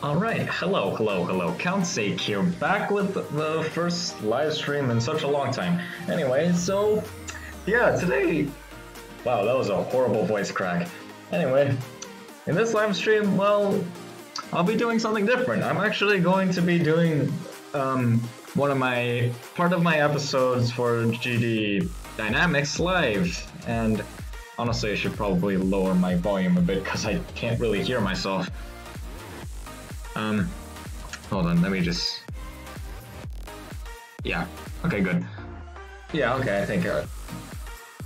Alright, hello. Count Sake here, back with the first live stream in such a long time. Anyway, so, yeah, today... Wow, that was a horrible voice crack. Anyway, in this live stream, well, I'll be doing something different. I'm actually going to be doing, part of my episodes for GD Dynamics live, and honestly, I should probably lower my volume a bit, because I can't really hear myself. Hold on, let me just... Yeah, okay, good. Yeah, okay, I think,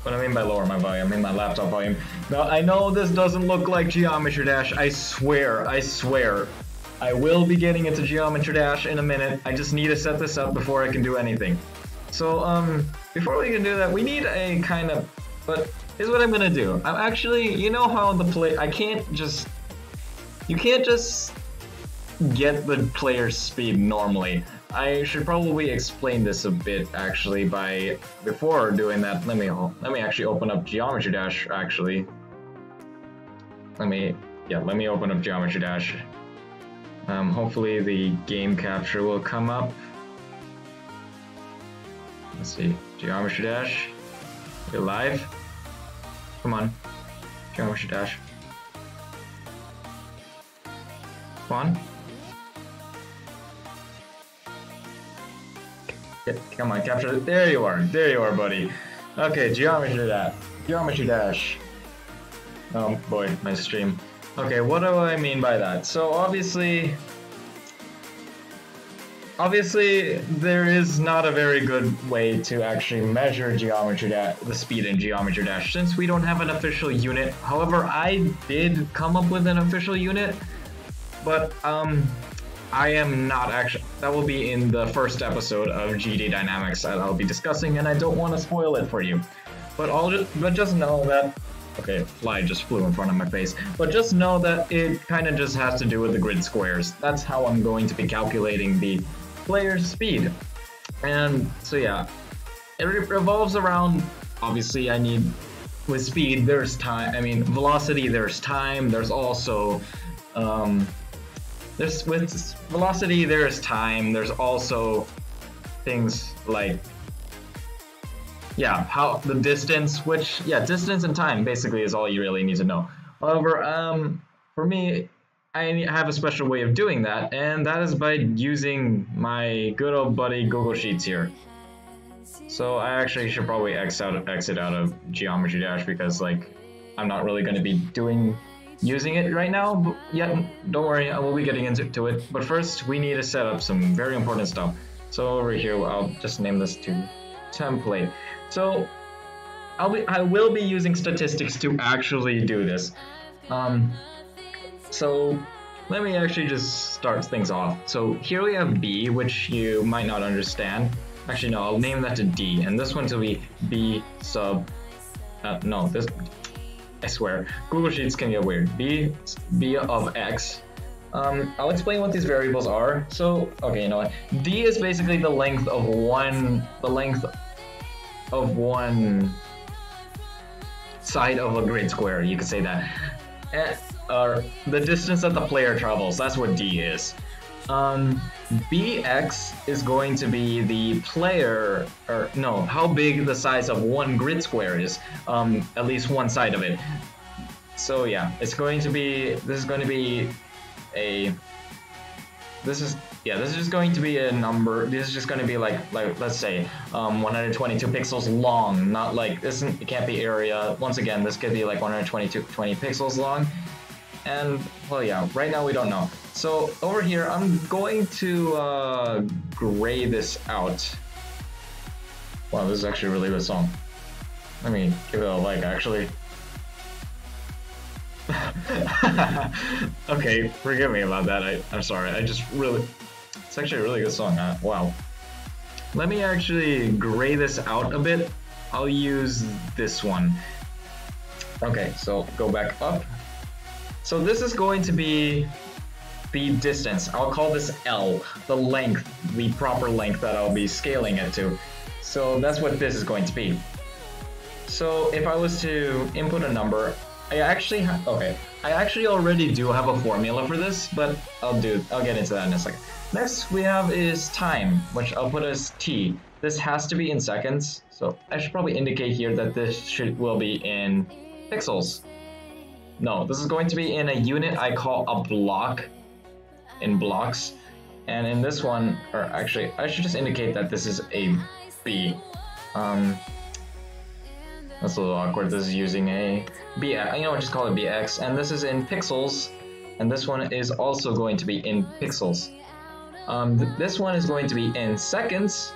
what I mean by lower my volume, I mean my laptop volume. Now, I know this doesn't look like Geometry Dash, I swear. I will be getting into Geometry Dash in a minute, I just need to set this up before I can do anything. So, before we can do that, we need a kind of... But, here's what I'm gonna do. I'm actually, you know how you can't just get the player's speed normally. I should probably explain this a bit actually before doing that. Let me actually open up Geometry Dash actually. Let me open up Geometry Dash. Hopefully the game capture will come up. Let's see, Geometry Dash. You're live. Come on, Geometry Dash. Come on. Come on, capture it. There you are, buddy. Okay, Geometry Dash. Oh boy, my stream. Okay, what do I mean by that? So obviously there is not a very good way to actually measure the speed in Geometry Dash since we don't have an official unit. However, I did come up with an official unit, but I am not actually. That will be in the first episode of GD Dynamics that I'll be discussing, and I don't want to spoil it for you. But just know that. Okay, fly just flew in front of my face. But just know that it kind of just has to do with the grid squares. That's how I'm going to be calculating the player's speed. And so yeah, it revolves around. Obviously, with speed. There's time. I mean, velocity. There's time. There's also. With velocity, there's time, there's also things like, yeah, how the distance, distance and time basically is all you really need to know. However, for me, I have a special way of doing that, and that is by using my good old buddy Google Sheets here. So I actually should probably exit out of Geometry Dash because, like, I'm not really going to be using it right now, but don't worry, I will be getting into it. But first, we need to set up some very important stuff. So over here, I'll just name this to template. So I will be using statistics to actually do this. So let me actually just start things off. So here we have B, which you might not understand. Actually, no, I'll name that to D, and this one to be B sub. I swear, Google Sheets can get weird. B of X. I'll explain what these variables are. So, okay, you know what? D is basically the length of one side of a grid square. You could say that. Or the distance that the player travels. That's what D is. Bx is going to be the player, how big the size of one grid square is, at least one side of it. So yeah, this is just going to be a number. This is just going to be like let's say 122 pixels long, not like this. It can't be area. Once again, this could be like 20 pixels long. And, well, yeah, right now we don't know. So, over here, I'm going to gray this out. Wow, this is actually a really good song. Let me give it a like, actually. Okay, forgive me about that. I'm sorry. It's actually a really good song. Wow. Let me actually gray this out a bit. I'll use this one. Okay, so go back up. So this is going to be the distance. I'll call this L, the length, the proper length that I'll be scaling it to. So that's what this is going to be. So if I was to input a number, I actually already do have a formula for this, but I'll get into that in a second. Next we have is time, which I'll put as t. This has to be in seconds, so I should probably indicate here that this will be in pixels. No, this is going to be in a unit I call a block, in blocks. And in this one, or actually, I should just indicate that this is a B. That's a little awkward. This is using a BX. You know what? Just call it BX. And this is in pixels. And this one is also going to be in pixels. This one is going to be in seconds.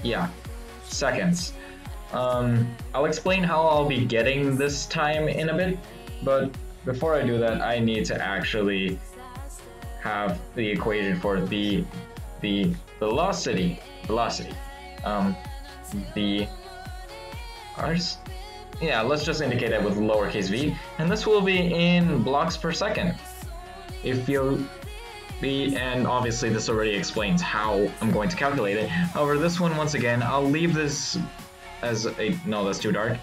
Yeah, seconds. I'll explain how I'll be getting this time in a bit, but before I do that, I need to actually have the equation for the velocity. Yeah, let's just indicate it with lowercase v, and this will be in blocks per second. And obviously this already explains how I'm going to calculate it. However, this one, once again, I'll leave this as a, no, that's too dark.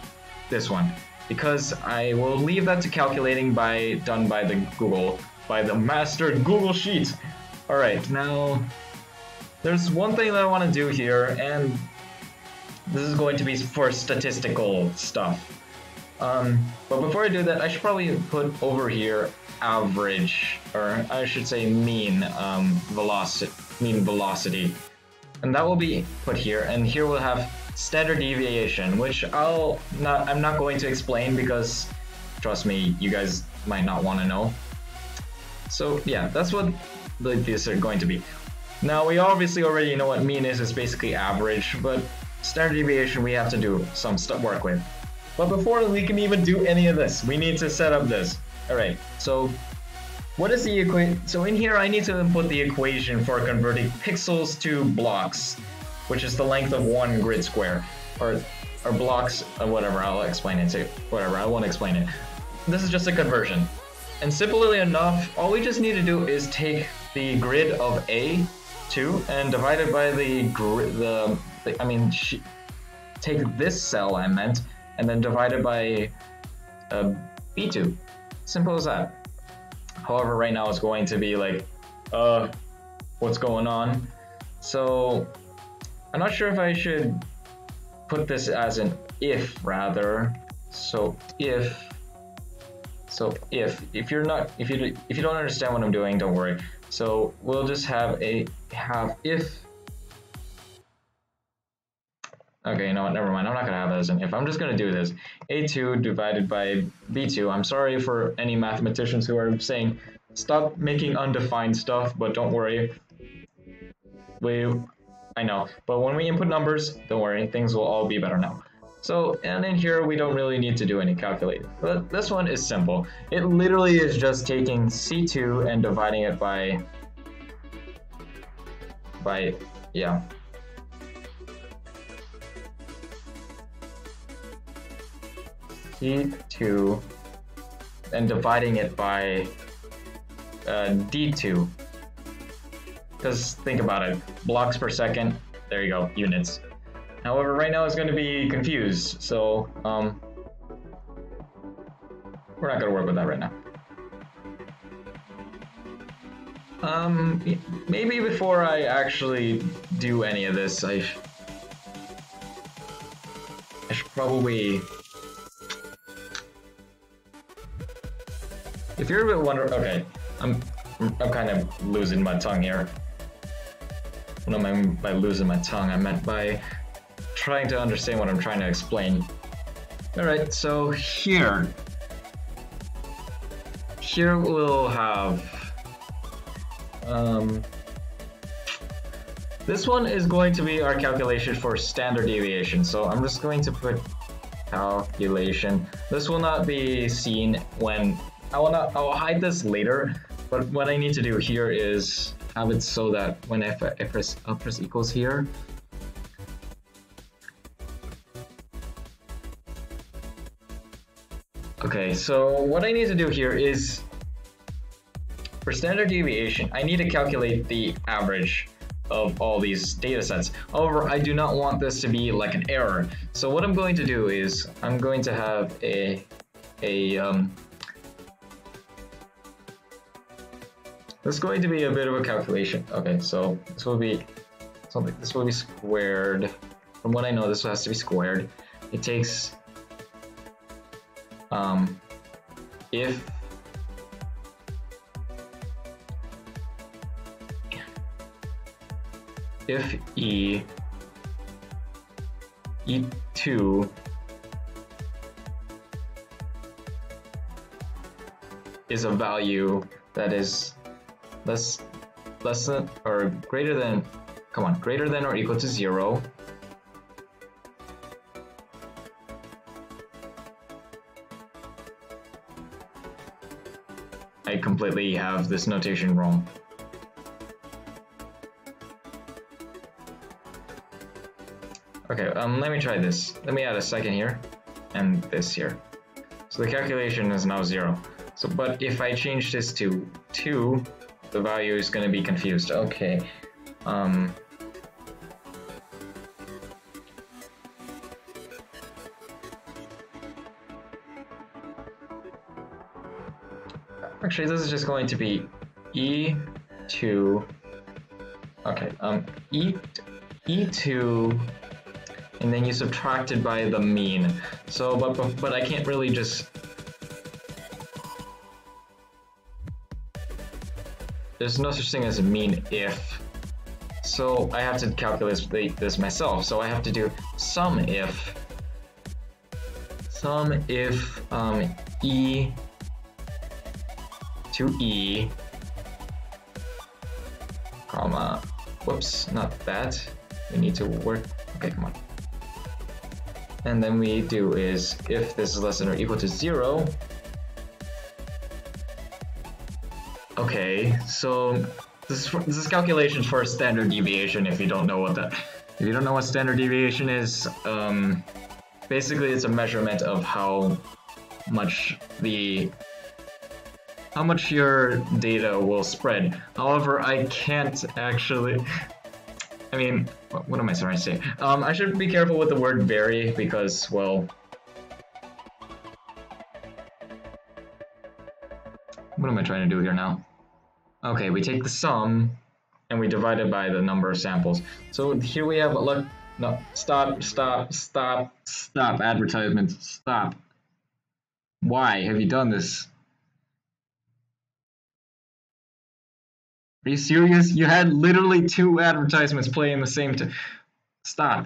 This one, because I will leave that to calculating done by the master Google Sheet. All right, now there's one thing that I want to do here, and this is going to be for statistical stuff. But before I do that, I should probably put over here average, or I should say mean velocity, and that will be put here. And here we'll have standard deviation, which I'm not going to explain because, trust me, you guys might not want to know. So yeah, that's what these are going to be. Now we obviously already know what mean is. It's basically average, but standard deviation we have to do some work with. But before we can even do any of this, we need to set up this. All right, so what is the equation? So in here I need to input the equation for converting pixels to blocks, which is the length of one grid square, or blocks, or whatever. I'll explain it to whatever. I won't explain it. This is just a conversion, and simply enough, all we just need to do is take the grid of A2 and divide it by take this cell I meant, and then divide it by B2. Simple as that. However, right now it's going to be like, what's going on? So I'm not sure if I should put this as an if rather. So if you don't understand what I'm doing, don't worry. So we'll just have if. Okay, you know what, never mind. I'm not gonna have that as an if. I'm just gonna do this. A2 divided by B2. I'm sorry for any mathematicians who are saying, stop making undefined stuff, but don't worry. I know, but when we input numbers, don't worry, things will all be better now. So, and in here, we don't really need to do any calculating. But this one is simple. It literally is just taking C2 and dividing it by yeah. C2 and dividing it by D2. Because think about it, blocks per second, there you go, units. However, right now it's going to be confused, so we're not going to work with that right now. Maybe before I actually do any of this, I should probably... If you're a bit wondering, okay, I'm kind of losing my tongue here. What I meant by losing my tongue, I meant by trying to understand what I'm trying to explain. Alright, so here we'll have, this one is going to be our calculation for standard deviation. So I'm just going to put calculation. This will not be seen when, I'll hide this later, but what I need to do here is have it so that when I press equals here, okay, so what I need to do here is, for standard deviation, I need to calculate the average of all these data sets. However, I do not want this to be like an error. So what I'm going to do is I'm going to have there's going to be a bit of a calculation. Okay, so this will be something. This will be squared. From what I know, this has to be squared. It takes if E2 is a value that is less than or greater than, greater than or equal to 0, I completely have this notation wrong. Okay, let me try this. Let me add a second here and this here. So the calculation is now 0. So, but if I change this to 2, the value is going to be confused. Okay. Actually, this is just going to be E2. Okay, E2, and then you subtract it by the mean. So, but I can't really just. There's no such thing as a mean if. So I have to calculate this myself. So I have to do sum if E to E, comma, whoops, not that. We need to work, okay, come on. And then we do is, if this is less than or equal to 0, okay, so this is calculations for standard deviation. If you don't know what standard deviation is, basically it's a measurement of how much your data will spread. However, I can't actually. I mean, what am I trying to say? I should be careful with the word vary because, well, what am I trying to do here now? Okay, we take the sum and we divide it by the number of samples. So here we have, look, no, stop, advertisement, stop. Why have you done this? Are you serious? You had literally 2 advertisements playing the same time. Stop.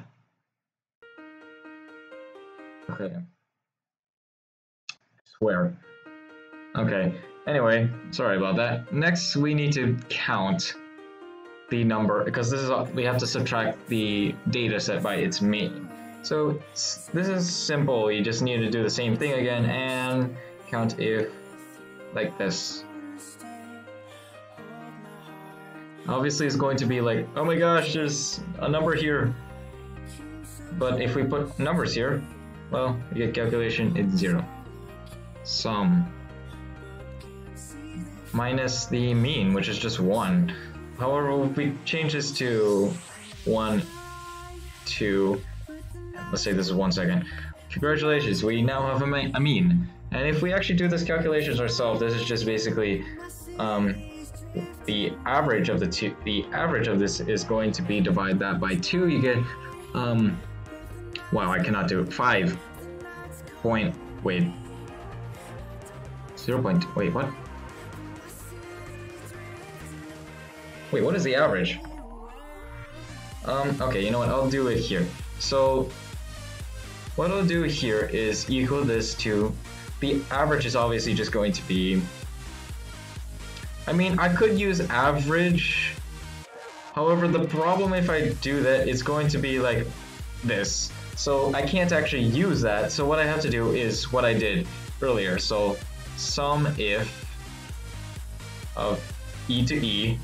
Okay. I swear. Okay. Anyway, sorry about that. Next, we need to count the number because this is we have to subtract the data set by its mean. So this is simple. You just need to do the same thing again and count if like this. Obviously, it's going to be like, oh my gosh, there's a number here. But if we put numbers here, well, you get calculation, it's 0. Sum minus the mean, which is just 1. However, if we change this to 1, 2, let's say this is 1 second. Congratulations, we now have a mean. And if we actually do this calculations ourselves, this is just basically the average of the average of this is going to be divide that by 2. You get wow, I cannot do it. 5 point, wait, 0 point, wait, what? Wait, what is the average? Okay, you know what, I'll do it here. So what I'll do here is equal this to, the average is obviously just going to be, I mean, I could use average. However, the problem if I do that, it's going to be like this. So I can't actually use that. So what I have to do is what I did earlier. So sum if of E to E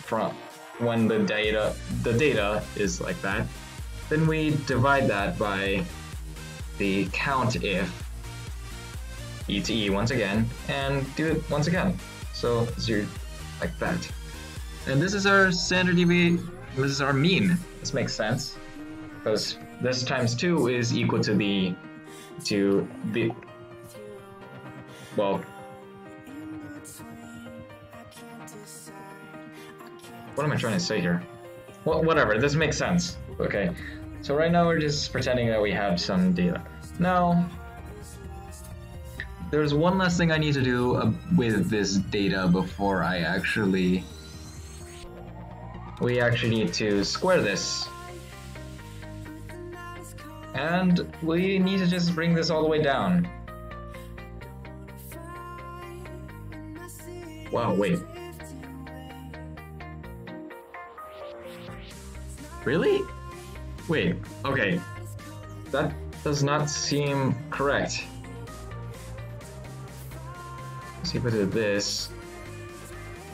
from when the data is like that. Then we divide that by the count if E to E once again and do it once again. So 0 like that. And this is our standard deviation. This is our mean. This makes sense because this times 2 is equal to the well. What am I trying to say here? Well, whatever. This makes sense. Okay. So right now we're just pretending that we have some data. Now, there's one last thing I need to do with this data before I actually... We actually need to square this. And we need to just bring this all the way down. Wow, wait. Really? Wait, okay. That does not seem correct. Let's see if I did this.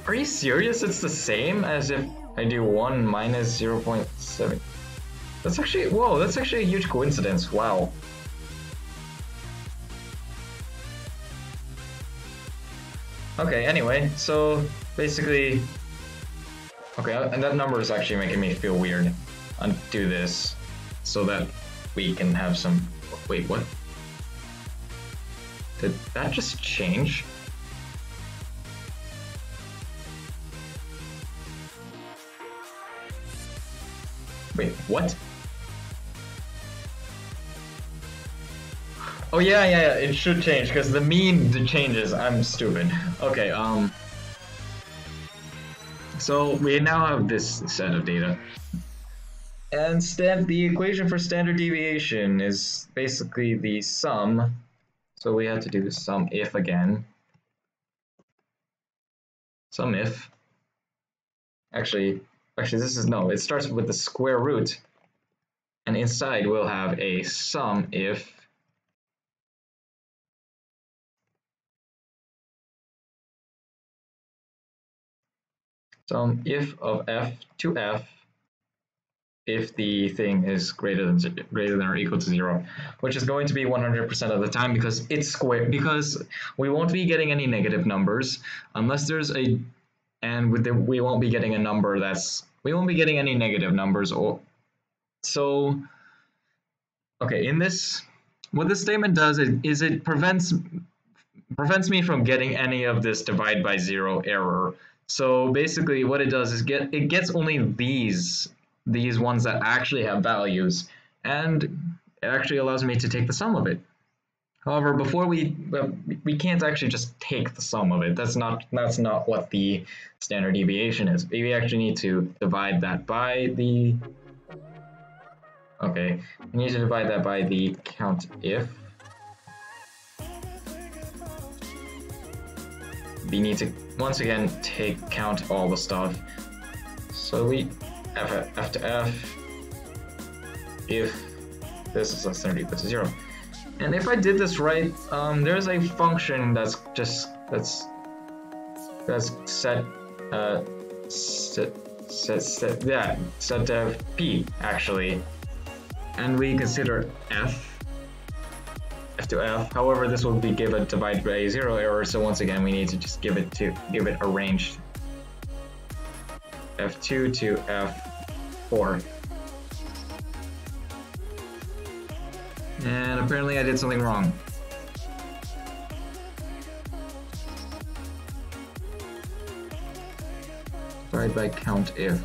Are you serious? It's the same as if I do 1 minus 0.7. That's actually, whoa, that's actually a huge coincidence. Wow. Okay, anyway, so basically, okay, and that number is actually making me feel weird. Undo this so that we can have some, wait, what? Did that just change? Wait, what? Oh yeah, it should change because the mean changes. I'm stupid. Okay, so we now have this set of data. And the equation for standard deviation is basically the sum. So we have to do the sum if again. Sum if. Actually this is, no, it starts with the square root. And inside we'll have a sum if sum if of f to f if the thing is greater than or equal to 0, which is going to be 100% of the time because it's square, because we won't be getting any negative numbers unless there's a, and we won't be getting a number that's, we won't be getting any negative numbers, or so. Okay, in this, what this statement does is it prevents me from getting any of this divide by 0 error. So basically what it does is it gets only these ones that actually have values, and it actually allows me to take the sum of it. However, before we can't actually just take the sum of it. That's not what the standard deviation is. We actually need to divide that by the, okay, we need to divide that by the count if. We need to once again count all the stuff. So we f to f if this is less than or equal to 0. And if I did this right, there's a function that's set of p actually, and we consider f to f. However, this will be give a divide by 0 error, so once again we need to just give it a range f2 to f4. And apparently I did something wrong. Divide by count if.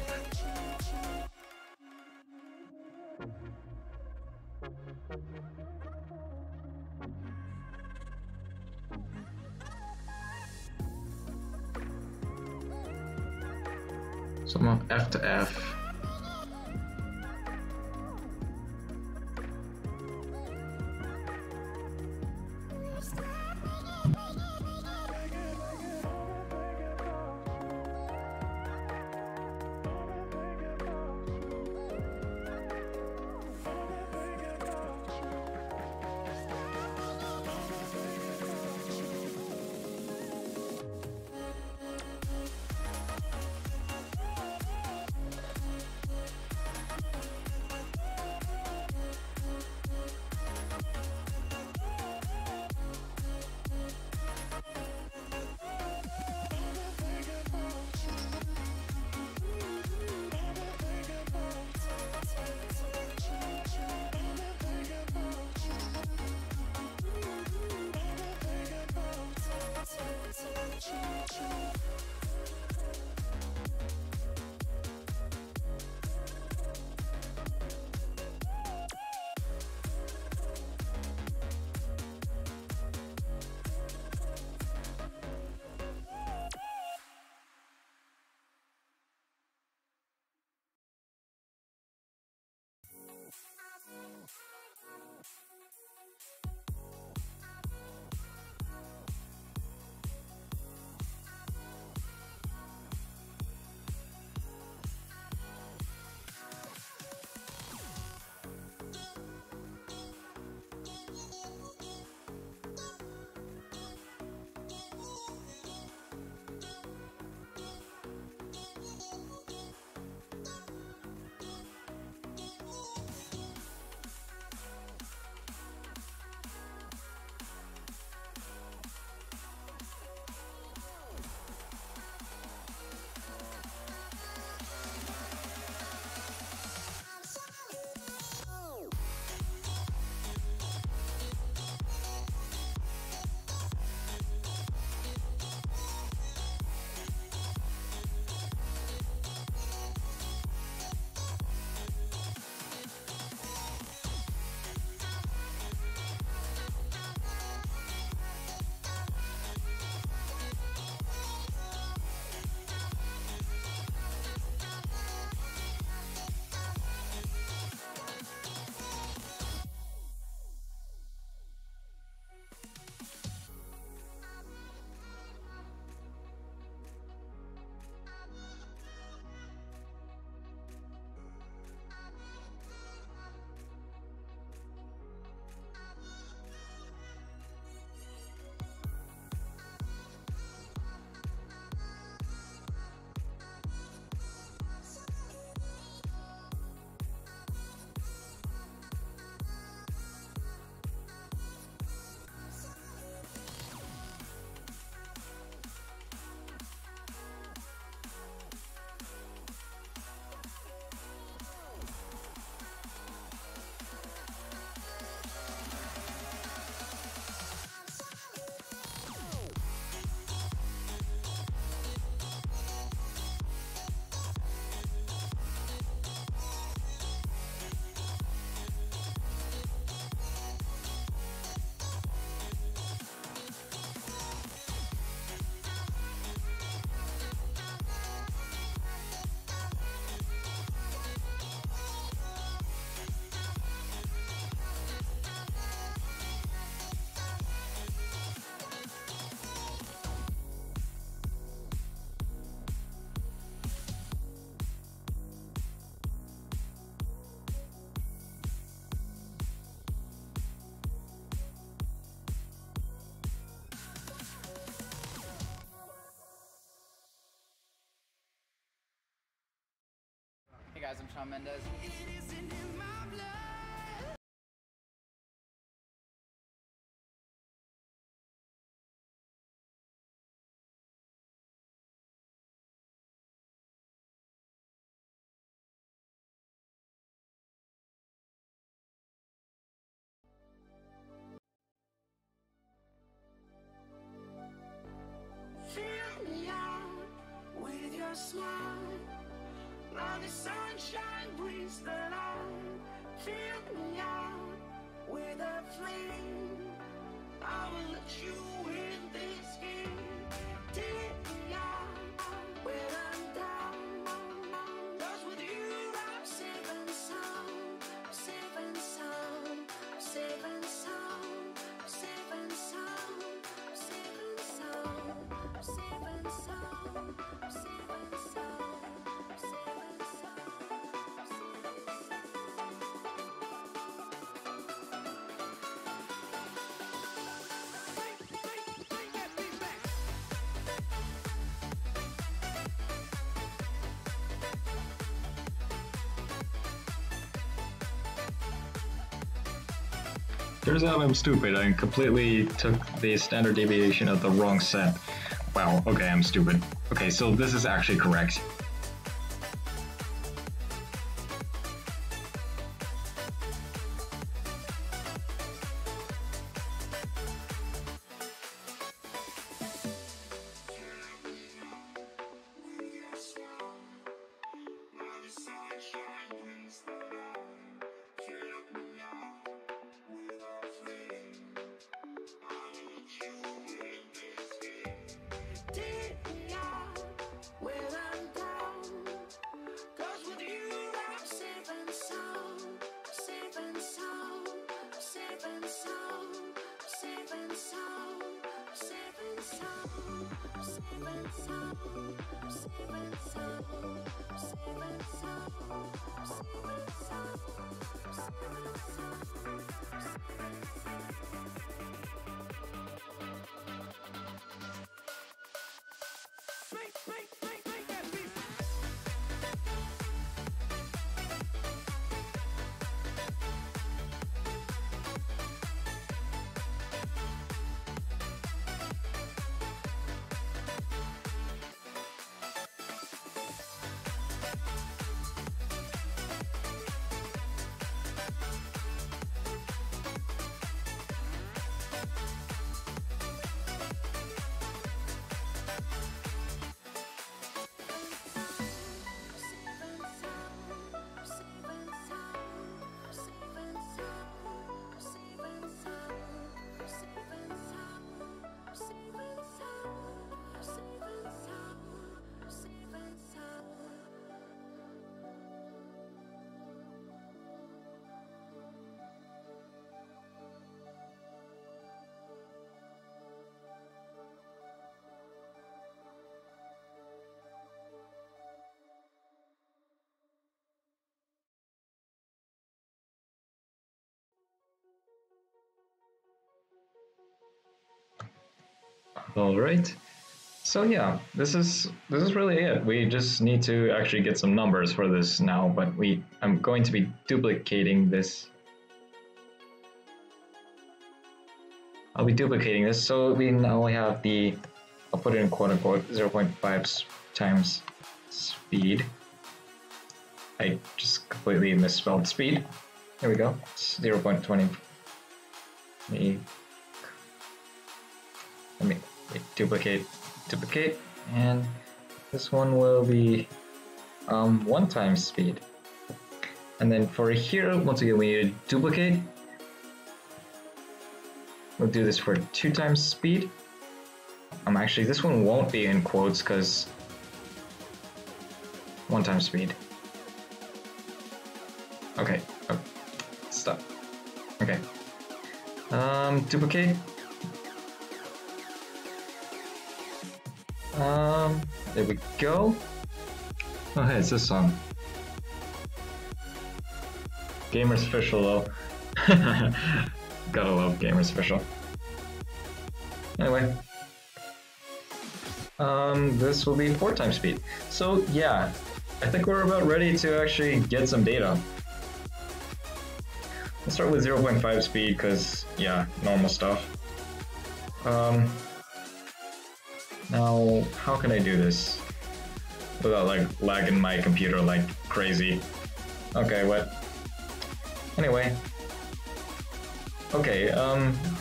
Sum of f to f. guys, I'm Shawn Mendes. Fill me out with your smile. Now the sunshine brings the light. Fill me out with a flame. I will let you in this game. Take me out when I'm down. 'Cause with you I'm safe and sound. Safe and sound. Safe and sound. Safe and sound. Safe and sound. Safe and sound. Safe and sound. Safe and sound. Turns out I'm stupid. I completely took the standard deviation of the wrong set. Wow, okay, I'm stupid. Okay, so this is actually correct. Take me out when I'm down. 'Cause with you I'm safe and sound. Safe and sound. Safe and sound. Safe and sound. Safe and sound. Safe and sound. Safe and sound. Safe and sound. Safe and sound. Safe and All right. So yeah, this is really it. We just need to actually get some numbers for this now, but I'm going to be duplicating this. I'll be duplicating this, so we now have the, I'll put it in quote unquote 0.5 times speed. I just completely misspelled speed. Here we go. 0.20. Let me duplicate, and this one will be 1 times speed. And then for here, once again, we need to duplicate. We'll do this for 2 times speed. Actually, this one won't be in quotes because 1 times speed. Okay, oh, stop. Okay. Duplicate. There we go. Oh hey, it's this song. Gamers Official though. Gotta love Gamers Official. Anyway. This will be 4 times speed. So yeah, I think we're about ready to actually get some data. Let's start with 0.5 speed because, yeah, normal stuff. Now, how can I do this without like lagging my computer like crazy? Okay, what? Anyway. Okay,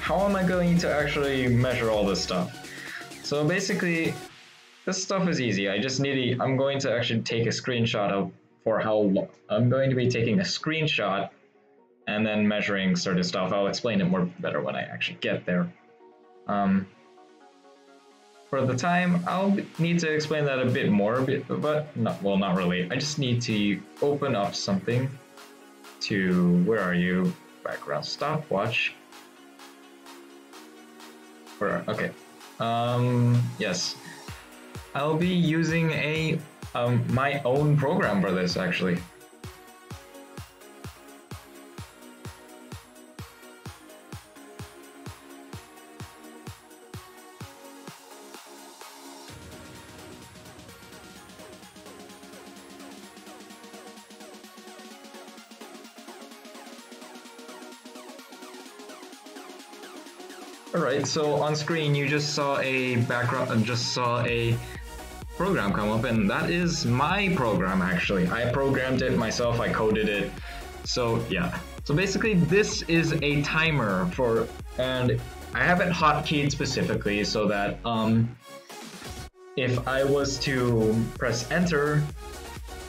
how am I going to actually measure all this stuff? So basically, this stuff is easy. I'm going to actually take a screenshot of for how long. I'm going to be taking a screenshot and then measuring certain stuff. I'll explain it more better when I actually get there. For the time, I'll need to explain that a bit more, but not really. I just need to open up something to, where are you? Background stopwatch. Okay. Yes. I'll be using my own program for this actually. Alright, so on screen you just saw a program come up, and that is my program actually. I programmed it myself, I coded it. So yeah. So basically this is a timer and I have it hotkeyed specifically so that if I was to press enter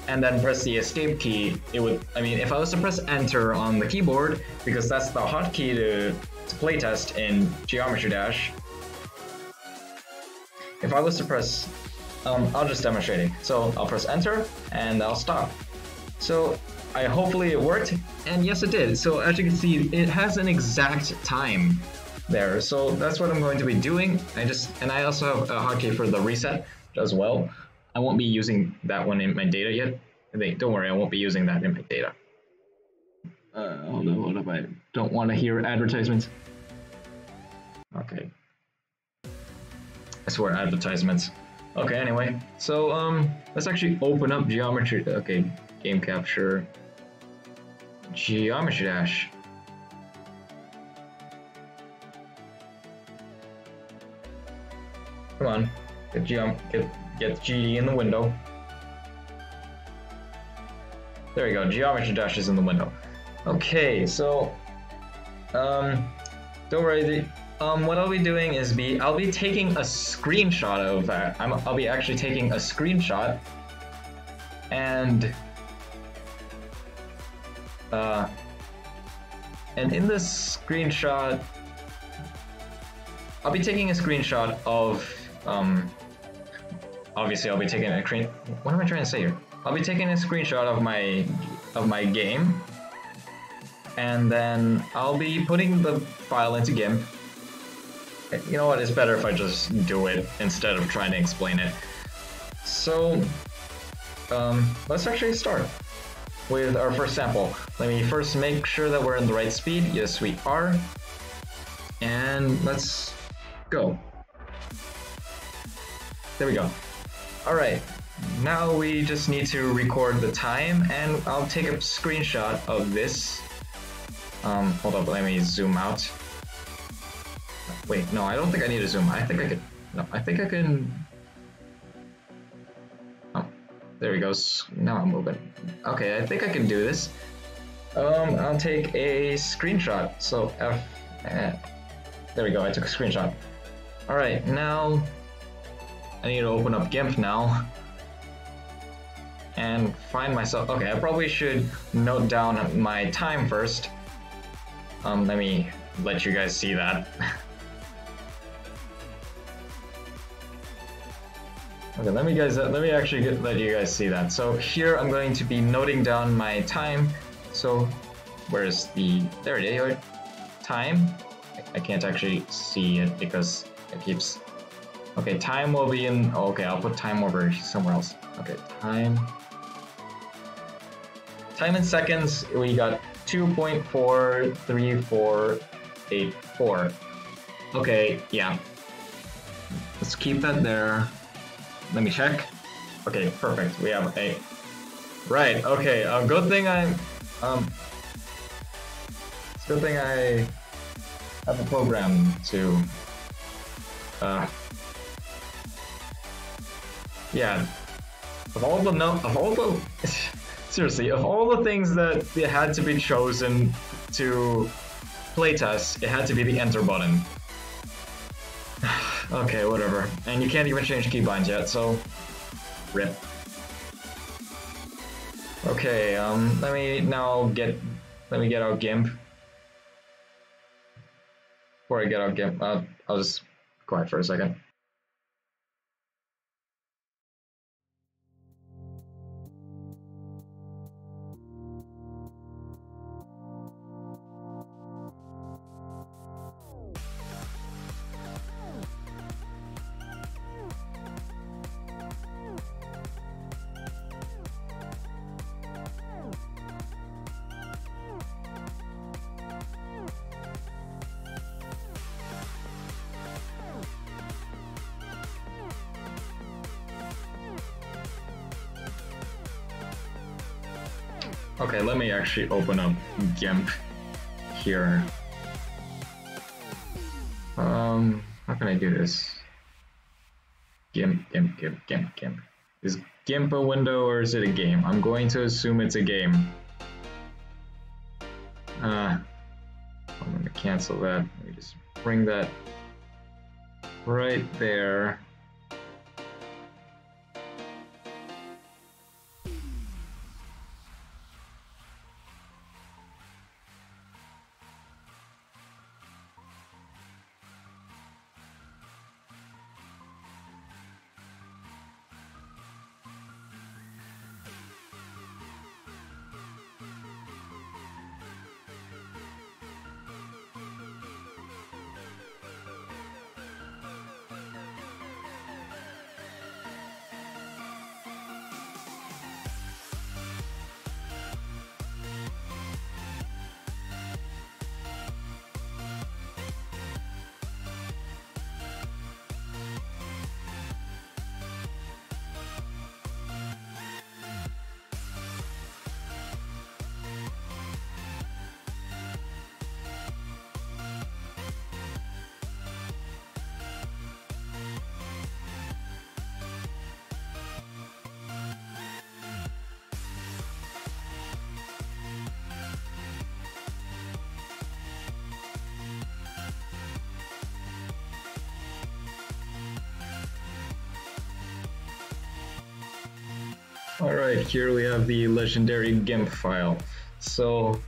and then press the escape key, if I was to press enter on the keyboard, because that's the hotkey to playtest in Geometry Dash. If I was to press, I'll just demonstrate it. So I'll press enter and I'll stop. So hopefully it worked, and yes it did. So as you can see, it has an exact time there. So that's what I'm going to be doing. I also have a hotkey for the reset as well. I won't be using that one in my data yet. Don't worry, I won't be using that in my data. Hold up, I don't want to hear advertisements. Okay. I swear, advertisements. Okay, anyway, so let's actually open up Geometry. Okay, game capture. Geometry Dash. Come on, get G in the window. There we go, Geometry Dash is in the window. Okay, so don't worry. What I'll be doing is I'll be taking a screenshot of that. I'll be actually taking a screenshot, and in this screenshot, I'll be taking a screenshot of obviously I'll be taking a what am I trying to say here? I'll be taking a screenshot of my game, and then I'll be putting the file into GIMP. You know what, it's better if I just do it instead of trying to explain it. So let's actually start with our first sample. Let me first make sure that we're in the right speed. Yes, we are. And let's go. There we go. All right, now we just need to record the time, and I'll take a screenshot of this. Hold up, let me zoom out. Wait, no, I don't think I need to zoom. I think I could. No, I think I can. Oh, there he goes. Now I'm moving. Okay, I think I can do this. I'll take a screenshot. So there we go. I took a screenshot. All right, now I need to open up GIMP now and find myself. Okay, I probably should note down my time first. Let me let you guys see that. Okay, let me actually let you guys see that. So here I'm going to be noting down my time. So where's there it is, time. I can't actually see it because it keeps, okay, time will be in, okay, I'll put time over somewhere else. Okay, time in seconds, we got 2.43484. Okay, yeah. Let's keep that there. Let me check. Okay, perfect. We have Right. Okay. Good thing I it's a good thing I have a program to. Yeah. Seriously, of all the things that had to be chosen to playtest, it had to be the enter button. Okay, whatever. And you can't even change keybinds yet, so rip. Okay, let me get out GIMP. Before I get out GIMP, I'll just quiet for a second. Okay, let me actually open up GIMP here. How can I do this? GIMP. Is GIMP a window or is it a game? I'm going to assume it's a game. I'm gonna cancel that. Let me just bring that right there. Alright, here we have the legendary GIMP file. So,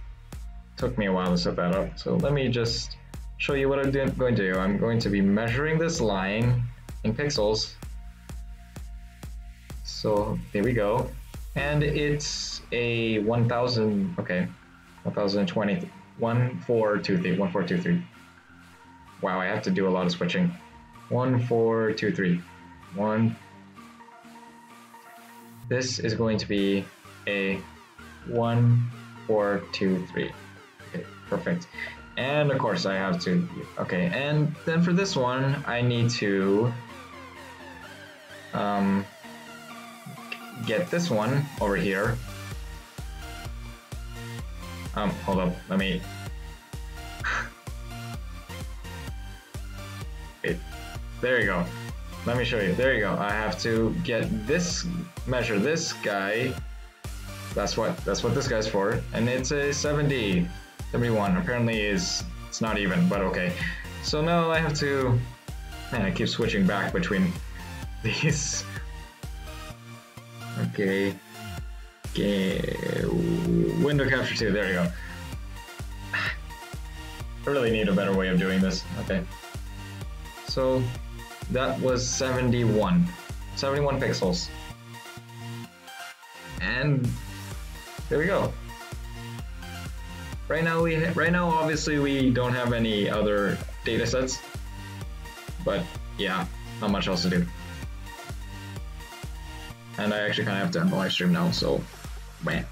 took me a while to set that up. So let me just show you what I'm going to do. I'm going to be measuring this line in pixels. So there we go. And it's a 1000, okay, 1020, 1423. Wow, I have to do a lot of switching. 1423. This is going to be a 1423. Okay, perfect. And of course I have to, okay, and then for this one, I need to get this one over here. Hold up, let me, wait, there you go. Let me show you. There you go. I have to get this, measure this guy. That's what this guy's for, and it's a 70, 71. Apparently, it's not even, but okay. So now I have to. Man, I keep switching back between these. Okay. Window capture 2. There you go. I really need a better way of doing this. Okay. So. That was 71 pixels. And there we go. Right now obviously we don't have any other data sets, but yeah, not much else to do. And I actually kind of have to end the live stream now, so bam.